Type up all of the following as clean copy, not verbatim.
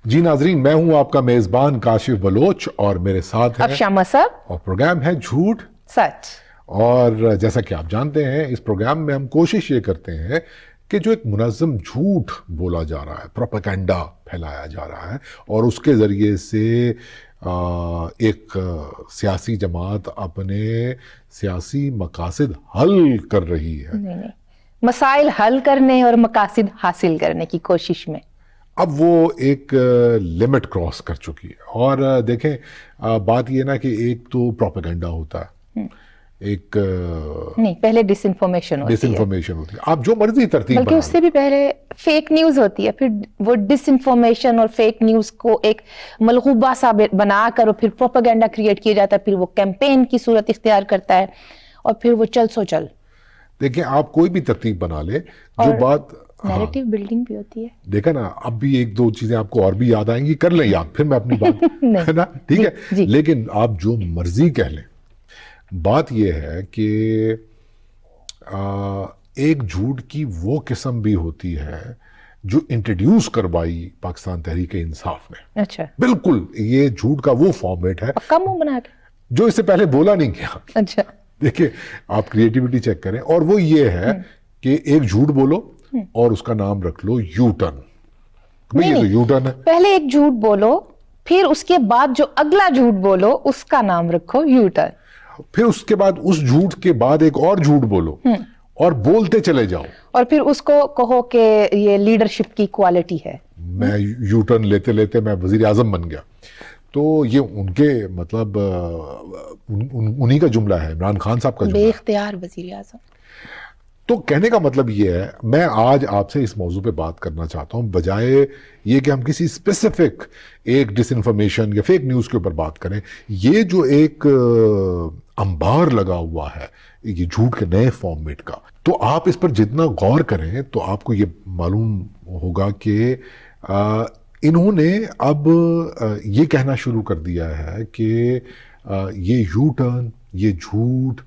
جی ناظرین، میں ہوں آپ کا میزبان کاشف بلوچ اور میرے ساتھ ہیں افشاں مصعب اور پروگرام ہے جھوٹ سچ. اور جیسا کہ آپ جانتے ہیں اس پروگرام میں ہم کوشش یہ کرتے ہیں کہ جو ایک منظم جھوٹ بولا جا رہا ہے، پروپیگنڈا پھیلایا جا رہا ہے اور اس کے ذریعے سے ایک سیاسی جماعت اپنے سیاسی مقاصد حل کر رہی ہے. نہیں، مسائل حل کرنے اور مقاصد حاصل کرنے کی کوشش میں اب وہ ایک لمٹ کراس کر چکی ہے. اور دیکھیں بات یہ نا کہ ایک تو پروپیگنڈا ہوتا ہے، ایک نہیں، پہلے ڈس انفارمیشن ڈس ہوتی ہے، انفارمیشن ہوتی ہے. آپ جو مرضی ترتیب بلکہ بنا اس سے بھی پہلے فیک نیوز ہوتی ہے. پھر وہ ڈس انفارمیشن اور فیک نیوز کو ایک ملغوبہ سا بنا کر اور پھر پروپیگنڈا کریٹ کیا جاتا ہے، پھر وہ کیمپین کی صورت اختیار کرتا ہے اور پھر وہ چل سو چل. دیکھیں آپ کوئی بھی ترتیب بنا لیں جو اور بات نیریٹو بلڈنگ بھی ہوتی ہے. دیکھا نا، اب بھی ایک دو چیزیں آپ کو اور بھی یاد آئیں گی، کر لیں یاد، پھر میں اپنی بات نہیں. ہے نا، ٹھیک ہے. جی. لیکن آپ جو مرضی کہہ لیں، بات یہ ہے کہ ایک جھوٹ کی وہ قسم بھی ہوتی ہے جو انٹروڈیوس کروائی پاکستان تحریک انصاف نے. اچھا، بالکل یہ جھوٹ کا وہ فارمیٹ ہے پکا منہ بنا کے. جو اس سے پہلے بولا نہیں گیا. اچھا، دیکھیں آپ کریٹیوٹی چیک کریں، اور وہ یہ ہے کہ ایک جھوٹ بولو اور اس کا نام رکھ لو یو ٹرن. بھئی یہ تو یو ٹرن ہے. پہلے ایک جھوٹ بولو، پھر اس کے بعد جو اگلا جھوٹ بولو اس کا نام رکھو یو ٹرن. پھر اس کے بعد اس جھوٹ کے بعد ایک اور جھوٹ بولو اور بولتے چلے جاؤ، اور پھر اس کو کہو کہ یہ لیڈرشپ کی کوالٹی ہے. میں یو ٹرن لیتے لیتے میں وزیر اعظم بن گیا. تو یہ ان کے مطلب انہی کا جملہ ہے، عمران خان صاحب کا جملہ بے ہے. اختیار وزیر اعظم. تو کہنے کا مطلب یہ ہے، میں آج آپ سے اس موضوع پہ بات کرنا چاہتا ہوں، بجائے یہ کہ ہم کسی اسپیسیفک ایک ڈس انفارمیشن یا فیک نیوز کے اوپر بات کریں. یہ جو ایک انبار لگا ہوا ہے یہ جھوٹ کے نئے فارمیٹ کا، تو آپ اس پر جتنا غور کریں تو آپ کو یہ معلوم ہوگا کہ انہوں نے اب یہ کہنا شروع کر دیا ہے کہ یہ یو ٹرن، یہ جھوٹ،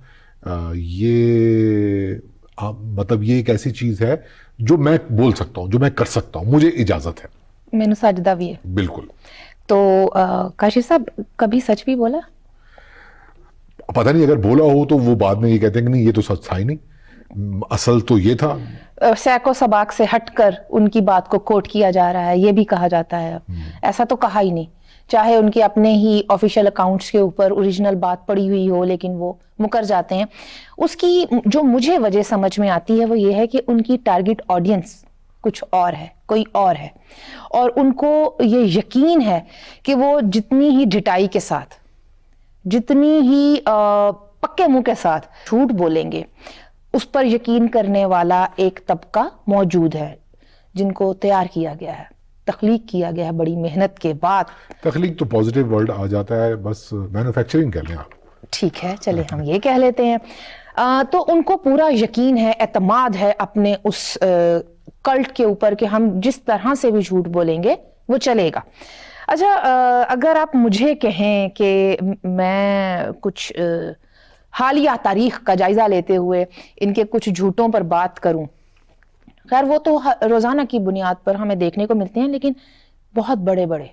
یہ مطلب یہ ایک ایسی چیز ہے جو میں بول سکتا ہوں، جو میں کر سکتا ہوں، مجھے اجازت ہے. میں نے ساجدہ بھی ہے. بالکل. تو کاشف صاحب کبھی سچ بھی بولا؟ پتہ نہیں، اگر بولا ہو تو وہ بعد میں یہ کہتے ہیں کہ نہیں یہ تو سچ تھا ہی نہیں، اصل تو یہ تھا. سیکو سباق سے ہٹ کر ان کی بات کو کوٹ کیا جا رہا ہے، یہ بھی کہا جاتا ہے. ایسا تو کہا ہی نہیں، چاہے ان کے اپنے ہی آفیشیل اکاؤنٹس کے اوپر اوریجنل بات پڑی ہوئی ہو لیکن وہ مکر جاتے ہیں. اس کی جو مجھے وجہ سمجھ میں آتی ہے وہ یہ ہے کہ ان کی ٹارگٹ آڈینس کچھ اور ہے، کوئی اور ہے، اور ان کو یہ یقین ہے کہ وہ جتنی ہی ڈٹائی کے ساتھ، جتنی ہی پکے منہ کے ساتھ جھوٹ بولیں گے، اس پر یقین کرنے والا ایک طبقہ موجود ہے جن کو تیار کیا گیا ہے، تخلیق کیا گیا ہے بڑی محنت کے بعد. تخلیق تو پازیٹیو ورڈ آ جاتا ہے، بس مینوفیکچرنگ کہہ لیں آپ. ٹھیک ہے، چلے ہم یہ کہہ لیتے ہیں. تو ان کو پورا یقین ہے، اعتماد ہے اپنے اس کلٹ کے اوپر کہ ہم جس طرح سے بھی جھوٹ بولیں گے وہ چلے گا. اچھا، اگر آپ مجھے کہیں کہ میں کچھ حالیہ تاریخ کا جائزہ لیتے ہوئے ان کے کچھ جھوٹوں پر بات کروں، خیر وہ تو روزانہ کی بنیاد پر ہمیں دیکھنے کو ملتے ہیں، لیکن بہت بڑے بڑے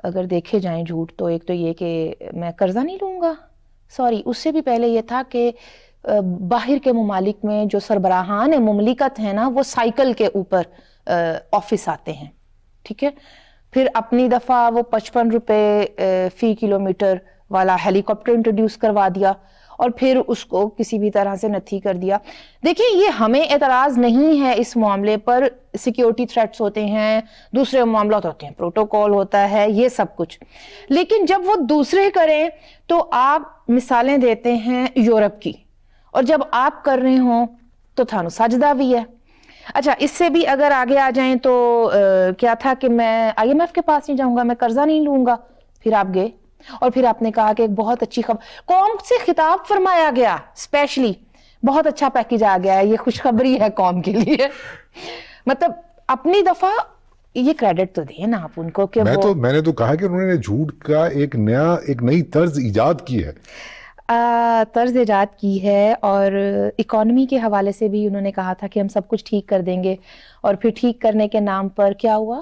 اگر دیکھے جائیں جھوٹ، تو ایک تو یہ کہ میں قرضہ نہیں لوں گا. سوری، اس سے بھی پہلے یہ تھا کہ باہر کے ممالک میں جو سربراہان مملکت ہیں نا، وہ سائیکل کے اوپر آفس آتے ہیں. ٹھیک ہے، پھر اپنی دفعہ وہ 55 روپے فی کلومیٹر والا ہیلی کاپٹر انٹروڈیوس کروا دیا اور پھر اس کو کسی بھی طرح سے نتھی کر دیا. دیکھیں یہ ہمیں اعتراض نہیں ہے اس معاملے پر، سیکیورٹی تھریٹس ہوتے ہیں، دوسرے معاملات ہوتے ہیں، پروٹوکول ہوتا ہے، یہ سب کچھ، لیکن جب وہ دوسرے کریں تو آپ مثالیں دیتے ہیں یورپ کی، اور جب آپ کر رہے ہوں تو تھانو ساجدہ بھی ہے. اچھا، اس سے بھی اگر آگے آ جائیں تو کیا تھا کہ میں IMF کے پاس نہیں جاؤں گا، میں قرضہ نہیں لوں گا. پھر آپ گئے اور پھر آپ نے کہا کہ ایک بہت اچھی خبر، قوم سے خطاب فرمایا گیا، اسپیشلی بہت اچھا پیکیج آ گیا ہے، یہ خوشخبری ہے قوم کے لیے. مطلب اپنی دفعہ یہ کریڈٹ تو دیں نا آپ ان کو کہ میں نے تو کہا کہ انہوں نے جھوٹ کا ایک نئی طرز ایجاد کی ہے. طرز ایجاد کی ہے، اور اکانومی کے حوالے سے بھی انہوں نے کہا تھا کہ ہم سب کچھ ٹھیک کر دیں گے، اور پھر ٹھیک کرنے کے نام پر کیا ہوا؟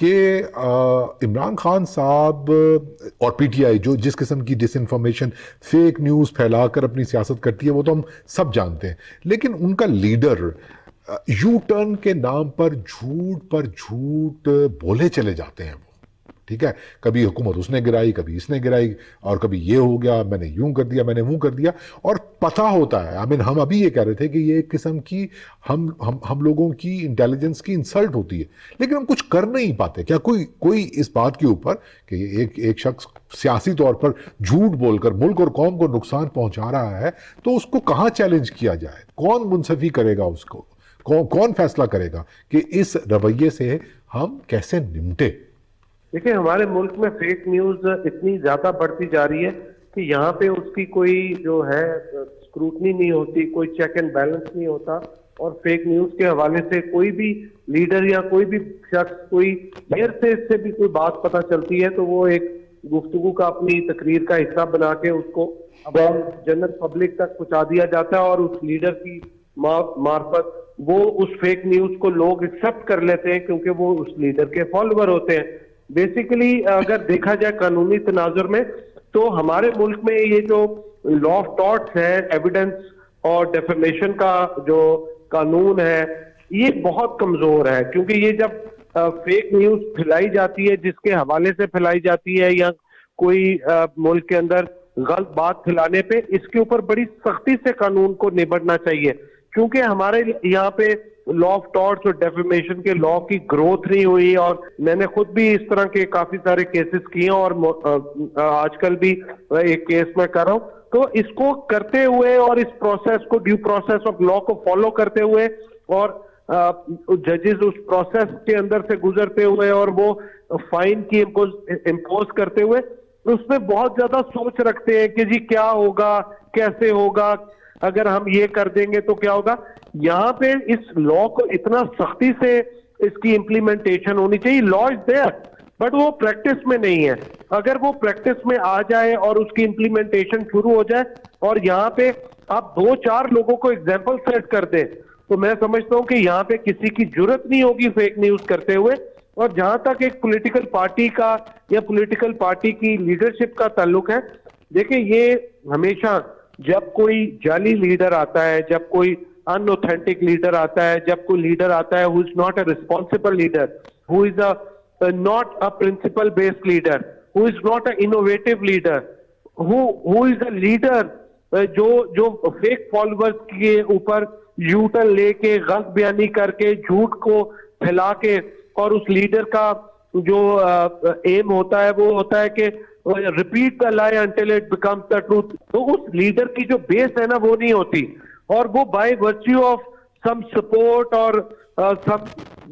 کہ عمران خان صاحب اور پی ٹی آئی جو جس قسم کی ڈس انفارمیشن فیک نیوز پھیلا کر اپنی سیاست کرتی ہے وہ تو ہم سب جانتے ہیں، لیکن ان کا لیڈر یو ٹرن کے نام پر جھوٹ بولے چلے جاتے ہیں وہ، ٹھیک ہے، کبھی حکومت اس نے گرائی، کبھی اس نے گرائی، اور کبھی یہ ہو گیا، میں نے یوں کر دیا، میں نے وہ کر دیا، اور پتہ ہوتا ہے ہم ابھی یہ کہہ رہے تھے کہ یہ ایک قسم کی ہم لوگوں کی انٹیلیجنس کی انسلٹ ہوتی ہے، لیکن ہم کچھ کر نہیں پاتے۔ کیا کوئی اس بات کے اوپر کہ ایک شخص سیاسی طور پر جھوٹ بول کر ملک اور قوم کو نقصان پہنچا رہا ہے تو اس کو کہاں چیلنج کیا جائے؟ کون منصفی کرے گا اس کو؟ کون فیصلہ کرے گا کہ اس رویے سے ہم کیسے نمٹے؟ دیکھیں، ہمارے ملک میں فیک نیوز اتنی زیادہ بڑھتی جا رہی ہے کہ یہاں پہ اس کی کوئی جو ہے اسکروٹنی نہیں ہوتی، کوئی چیک اینڈ بیلنس نہیں ہوتا، اور فیک نیوز کے حوالے سے کوئی بھی لیڈر یا کوئی بھی شخص کوئی دیر سے اس سے بھی کوئی بات پتہ چلتی ہے تو وہ ایک گفتگو کا اپنی تقریر کا حصہ بنا کے اس کو عوام جنرل پبلک تک پہنچا دیا جاتا ہے، اور اس لیڈر کی معرفت وہ اس فیک نیوز کو لوگ ایکسپٹ کر لیتے ہیں کیونکہ وہ اس لیڈر کے فالوور ہوتے ہیں۔ بیسیکلی اگر دیکھا جائے قانونی تناظر میں تو ہمارے ملک میں یہ جو لا آف ٹارٹس ہے، ایویڈنس اور ڈیفیمیشن کا جو قانون ہے، یہ بہت کمزور ہے، کیونکہ یہ جب فیک نیوز پھیلائی جاتی ہے جس کے حوالے سے پھیلائی جاتی ہے یا کوئی ملک کے اندر غلط بات پھیلانے پہ، اس کے اوپر بڑی سختی سے قانون کو نبٹنا چاہیے، کیونکہ ہمارے یہاں پہ لا آف ٹارٹس اور ڈیفیمیشن کے لا کی گروتھ نہیں ہوئی، اور میں نے خود بھی اس طرح کے کافی سارے کیسز کیے ہیں، اور آج کل بھی ایک کیس میں کر رہا ہوں۔ تو اس کو کرتے ہوئے اور اس پروسیس کو، ڈیو پروسیس آف لا کو فالو کرتے ہوئے، اور ججز اس پروسیس کے اندر سے گزرتے ہوئے اور وہ فائن کی امپوز کرتے ہوئے، اس میں بہت زیادہ سوچ رکھتے ہیں کہ جی کیا ہوگا، کیسے ہوگا، اگر ہم یہ کر دیں گے تو کیا ہوگا۔ یہاں پہ اس لا کو اتنا سختی سے اس کی امپلیمنٹیشن ہونی چاہیے، لا از دیئر بٹ وہ پریکٹس میں نہیں ہے۔ اگر وہ پریکٹس میں آ جائے اور اس کی امپلیمنٹیشن شروع ہو جائے، اور یہاں پہ آپ 2-4 لوگوں کو ایگزامپل سیٹ کر دیں، تو میں سمجھتا ہوں کہ یہاں پہ کسی کی جرت نہیں ہوگی فیک نیوز کرتے ہوئے۔ اور جہاں تک ایک پولیٹیکل پارٹی کا یا پولیٹیکل پارٹی کی لیڈرشپ کا تعلق ہے، دیکھیں یہ ہمیشہ جب کوئی جعلی لیڈر آتا ہے، جب کوئی ان اوتھینٹک لیڈر آتا ہے، جب کوئی لیڈر آتا ہے who is not a responsible leader, who is not a principle based leader, who is not an innovative leader, who is a leader جو فیک فالوورز کے اوپر یو ٹرن لے کے غلط بیانی کر کے جھوٹ کو پھیلا کے، اور اس لیڈر کا جو ایم ہوتا ہے وہ ہوتا ہے کہ ریپیٹ دا لائی until it becomes the truth, تو اس لیڈر کی جو بیس ہے نا وہ نہیں ہوتی، اور وہ by virtue of some support اور سم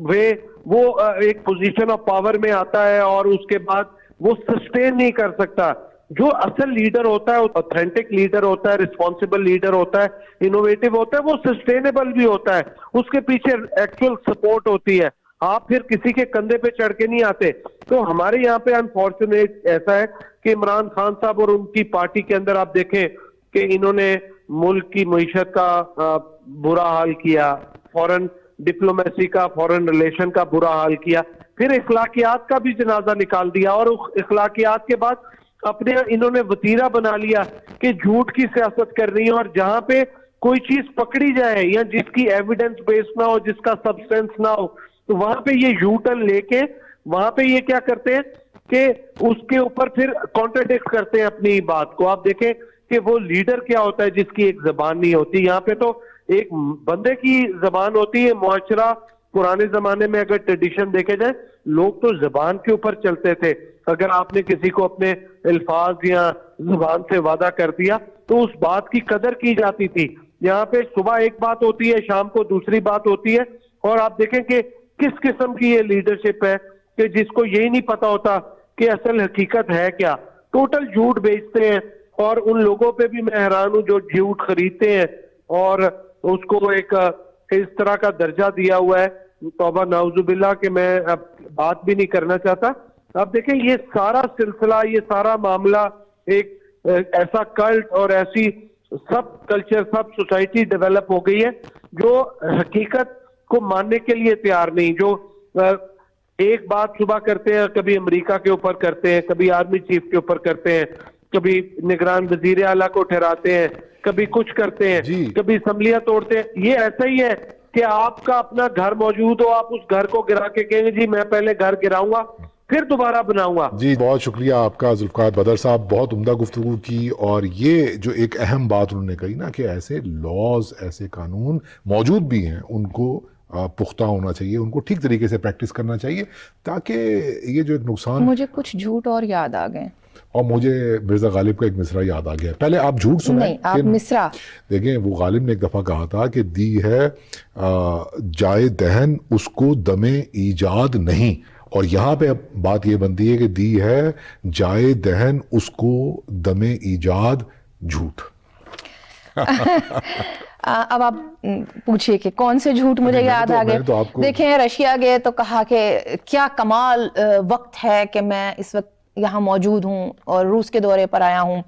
وے وہ ایک پوزیشن آف پاور میں آتا ہے، اور اس کے بعد وہ سسٹین نہیں کر سکتا۔ جو اصل لیڈر ہوتا ہے، اوتھینٹک لیڈر ہوتا ہے، رسپانسبل لیڈر ہوتا ہے، انوویٹو ہوتا ہے، وہ سسٹینیبل بھی ہوتا ہے، اس کے پیچھے ایکچوئل سپورٹ ہوتی ہے، آپ پھر کسی کے کندھے پہ چڑھ کے نہیں آتے۔ تو ہمارے یہاں پہ انفارچونیٹ ایسا ہے کہ عمران خان صاحب اور ان کی پارٹی کے اندر آپ دیکھیں کہ انہوں نے ملک کی معیشت کا برا حال کیا، فورن ڈپلومیسی کا، فورن ریلیشن کا برا حال کیا، پھر اخلاقیات کا بھی جنازہ نکال دیا، اور اخلاقیات کے بعد اپنے انہوں نے وتیرہ بنا لیا کہ جھوٹ کی سیاست کرنی ہے، اور جہاں پہ کوئی چیز پکڑی جائے یا جس کی ایویڈنس بیس نہ ہو، جس کا سبسٹینس نہ ہو، تو وہاں پہ یہ یو ٹرن لے کے وہاں پہ یہ کیا کرتے ہیں کہ اس کے اوپر پھر کانٹراڈکٹ کرتے ہیں اپنی بات کو۔ آپ دیکھیں کہ وہ لیڈر کیا ہوتا ہے جس کی ایک زبان نہیں ہوتی، یہاں پہ تو ایک بندے کی زبان ہوتی ہے۔ معاشرہ پرانے زمانے میں اگر ٹریڈیشن دیکھے جائے، لوگ تو زبان کے اوپر چلتے تھے، اگر آپ نے کسی کو اپنے الفاظ یا زبان سے وعدہ کر دیا تو اس بات کی قدر کی جاتی تھی۔ یہاں پہ صبح ایک بات ہوتی ہے، شام کو دوسری بات ہوتی ہے، اور آپ دیکھیں کہ کس قسم کی یہ لیڈرشپ ہے کہ جس کو یہی نہیں پتا ہوتا کہ اصل حقیقت ہے کیا، ٹوٹل جھوٹ بیچتے ہیں۔ اور ان لوگوں پہ بھی میں حیران ہوں جو جھوٹ خریدتے ہیں اور اس کو ایک اس طرح کا درجہ دیا ہوا ہے، توبہ نعوذ باللہ، کہ میں اب بات بھی نہیں کرنا چاہتا۔ اب دیکھیں یہ سارا سلسلہ، یہ سارا معاملہ ایک ایسا کلٹ اور ایسی سب کلچر، سب سوسائٹی ڈیولپ ہو گئی ہے جو حقیقت کو ماننے کے لیے تیار نہیں، جو ایک بات صبح کرتے ہیں, کبھی امریکہ کے اوپر کرتے ہیں, کبھی آرمی چیف کے اوپر کرتے ہیں, کبھی نگران وزیر اعلیٰ کو ٹھہراتے ہیں, کبھی کچھ کرتے ہیں, کبھی اسمبلیاں توڑتے ہیں. یہ ایسا ہی ہے کہ آپ کا اپنا گھر موجود ہو, آپ اس گھر کو گرا کے کہیں گے جی میں پہلے گھر گراؤں گا پھر دوبارہ بناؤں گا. جی بہت شکریہ آپ کا ذوالفقار بدر صاحب, بہت عمدہ گفتگو کی. اور یہ جو ایک اہم بات انہوں نے کہی نا کہ ایسے لاز, ایسے قانون موجود بھی ہیں, ان کو پختہ ہونا چاہیے, ان کو ٹھیک طریقے سے پریکٹس کرنا چاہیے, تاکہ یہ جو ایک نقصان. مجھے کچھ جھوٹ اور یاد آ گئے, اور مجھے مرزا غالب کا ایک مصرع یاد آ گیا. پہلے آپ جھوٹ سنیں. نہیں, آپ مصرع دیکھیں, وہ غالب نے ایک دفعہ کہا تھا کہ دی ہے جائے دہن اس کو دم ایجاد نہیں, اور یہاں پہ بات یہ بنتی ہے کہ دی ہے جائے دہن اس کو دم ایجاد جھوٹ. اب آپ پوچھئے کہ کون سے جھوٹ مجھے یاد آ گئے. دیکھیں, رشیا گئے تو کہا کہ کیا کمال وقت ہے کہ میں اس وقت یہاں موجود ہوں اور روس کے دورے پر آیا ہوں.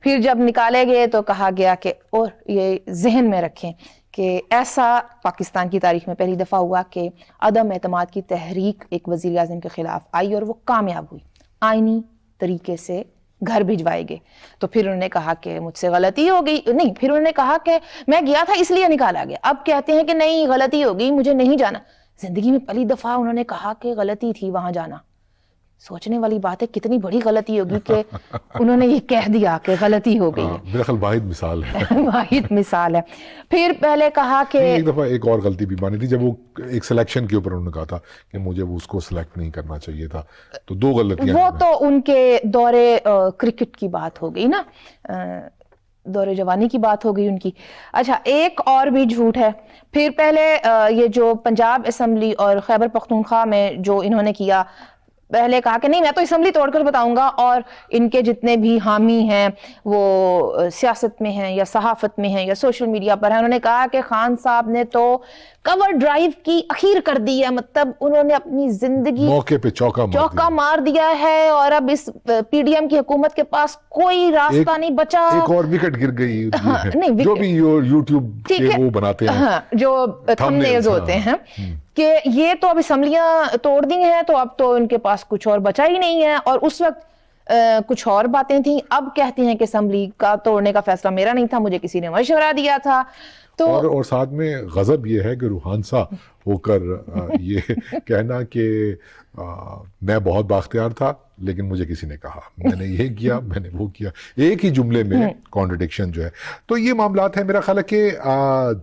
پھر جب نکالے گئے تو کہا گیا کہ اور یہ ذہن میں رکھیں کہ ایسا پاکستان کی تاریخ میں پہلی دفعہ ہوا کہ عدم اعتماد کی تحریک ایک وزیر اعظم کے خلاف آئی اور وہ کامیاب ہوئی, آئینی طریقے سے گھر بھجوائے گئے. تو پھر انہوں نے کہا کہ مجھ سے غلطی ہو گئی, نہیں, پھر انہوں نے کہا کہ میں گیا تھا اس لیے نکالا گیا. اب کہتے ہیں کہ نہیں غلطی ہو گئی, مجھے نہیں جانا. زندگی میں پہلی دفعہ انہوں نے کہا کہ غلطی تھی وہاں جانا. سوچنے والی بات ہے کتنی بڑی غلطی ہوگی کہ انہوں نے یہ کہہ دیا کہ غلطی ہو گئی. میرا خیال واحد مثال ہے. واحد مثال ہے. پھر پہلے کہا کہ ایک دفعہ ایک اور غلطی بھی مانی تھی جب وہ ایک سلیکشن کے اوپر انہوں نے کہا تھا کہ مجھے اس کو سلیکٹ نہیں کرنا چاہیے تھا. تو دو غلطیاں. وہ تو ان کے دورے کرکٹ کی بات ہو گئی نا, دور جوانی کی بات ہو گئی ان کی. اچھا, ایک اور بھی جھوٹ ہے. پھر پہلے یہ جو پنجاب اسمبلی اور خیبر پختونخوا میں جو انہوں نے کیا, پہلے کہا کہ نہیں میں تو اسمبلی توڑ کر بتاؤں گا, اور ان کے جتنے بھی حامی ہیں وہ سیاست میں ہیں یا صحافت میں ہیں یا سوشل میڈیا پر ہیں, انہوں نے کہا کہ خان صاحب نے تو کور ڈرائیو کی اخیر کر دی ہے, مطلب انہوں نے اپنی زندگی موقع پہ چوکا مار دیا ہے, اور اب اس پی ڈی ایم کی حکومت کے پاس کوئی راستہ نہیں بچا. ایک اور وکٹ گر گئی جو بھی یوٹیوب کے وہ بناتے ہیں, جو تھم نیلز ہوتے ہیں, کہ یہ تو اب اسمبلیاں توڑ دی ہیں تو اب تو ان کے پاس کچھ اور بچا ہی نہیں ہے. اور اس وقت کچھ اور باتیں تھیں, اب کہتے ہیں کہ اسمبلی کا توڑنے کا فیصلہ میرا نہیں تھا, مجھے کسی نے مشورہ دیا تھا. تو اور ساتھ میں غضب یہ ہے کہ روحانسا ہو کر یہ کہنا کہ میں بہت بااختیار تھا لیکن مجھے کسی نے کہا, میں نے یہ کیا, میں نے وہ کیا, ایک ہی جملے میں کانٹرڈکشن جو ہے. تو یہ معاملات ہیں. میرا خیال ہے کہ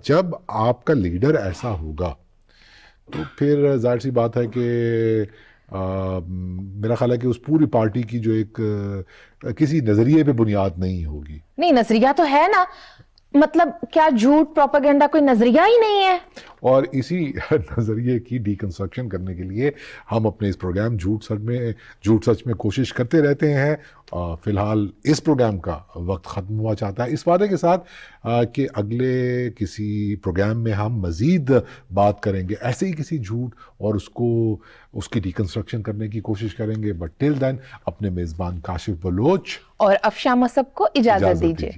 جب آپ کا لیڈر ایسا ہوگا تو پھر ظاہر سی بات ہے کہ میرا خیال ہے کہ اس پوری پارٹی کی جو ایک کسی نظریے پہ بنیاد نہیں ہوگی. نہیں, نظریہ تو ہے نا, مطلب کیا جھوٹ پروپیگنڈا کوئی نظریہ ہی نہیں ہے؟ اور اسی نظریے کی ڈی کنسٹرکشن کرنے کے لیے ہم اپنے اس پروگرام جھوٹ سچ میں کوشش کرتے رہتے ہیں. فی الحال اس پروگرام کا وقت ختم ہوا چاہتا ہے, اس وعدے کے ساتھ کہ اگلے کسی پروگرام میں ہم مزید بات کریں گے ایسے ہی کسی جھوٹ اور اس کی ڈی کنسٹرکشن کرنے کی کوشش کریں گے. بٹ ٹل دین اپنے میزبان کاشف بلوچ اور افشاں مصب کو اجازت دیجیے.